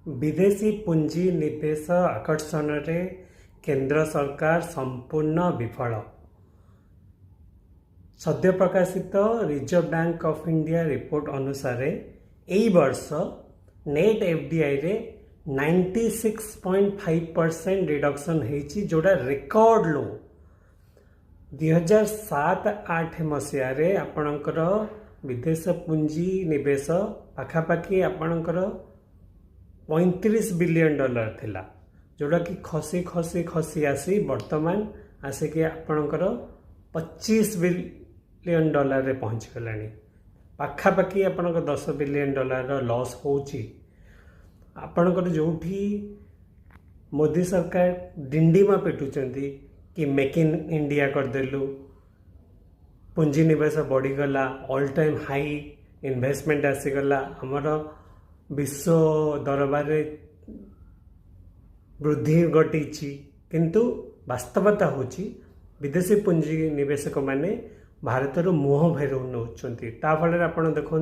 विदेशी पुंजी निवेश आकर्षण रे केंद्र सरकार संपूर्ण विफल। सद्य प्रकाशित reserve bank of India report अनुसार यही वर्ष नेट एफडीआई रे 96.5% रिडक्शन होती, जोड़ा रेकर्ड लो। 2007-8 मसीह आपणकर विदेश पुंजी निवेश पाखापाखि आपणकर $35 बिलियन थिला, जोड़ा कि खसी खसी खसी आसी वर्तमान आसिक आपणकर $25 बिलियन रे पहुँच गलानी। पाखापाखि आपणकर $10 बिलियन लॉस होची। आपणकर जोठी मोदी सरकार डिंडीमा पिटुचंती कि मेक इन इंडिया करदेलु, पुंजी निवेश बढ़ीगला, ऑल टाइम हाई इन्वेस्टमेंट आसीगला, आमर विश्व दरबार वृद्धि घटी, किंतु वास्तवता होची विदेशी पुंजी निवेशक माने भारत मुह फेरु नौचंती। ता फल आप देखु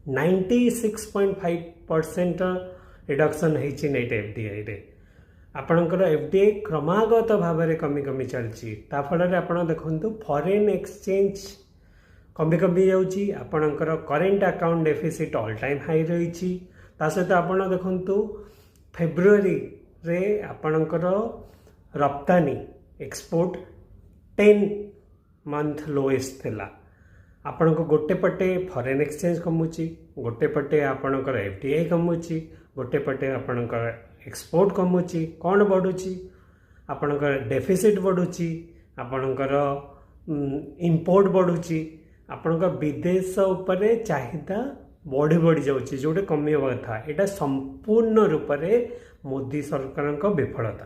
96.5% रिडक्शन होती नेट एफडीआई रे। आपणकर एफडीआई क्रमागत भाव में कमी कमी चलती। ता फल आप देखु फॉरेन एक्सचेंज कमी कमी जाऊँगी। आपणकर current account deficit all time high रही। ता सहित आप देखु फेब्रुआरी रे आपणकर रप्तानी एक्सपोर्ट 10 मंथ लोएस्ट थिला। आपण को गोटे पटे फॉरेन एक्सचेंज कमुची, गोटे पटे आपणकर एफडीआई कमुची, गोटे पटे आपणकर एक्सपोर्ट कमुची। कौन बढ़ुची? आपणकर डेफिसिट बढ़ुची, आपणकर इंपोर्ट बढ़ुची, आपणकर विदेश उपरे चाहिदा बढ़ी बढ़ी जाउची, जोटे कमी होगा था। एटा संपूर्ण रूप से मोदी सरकार विफलता।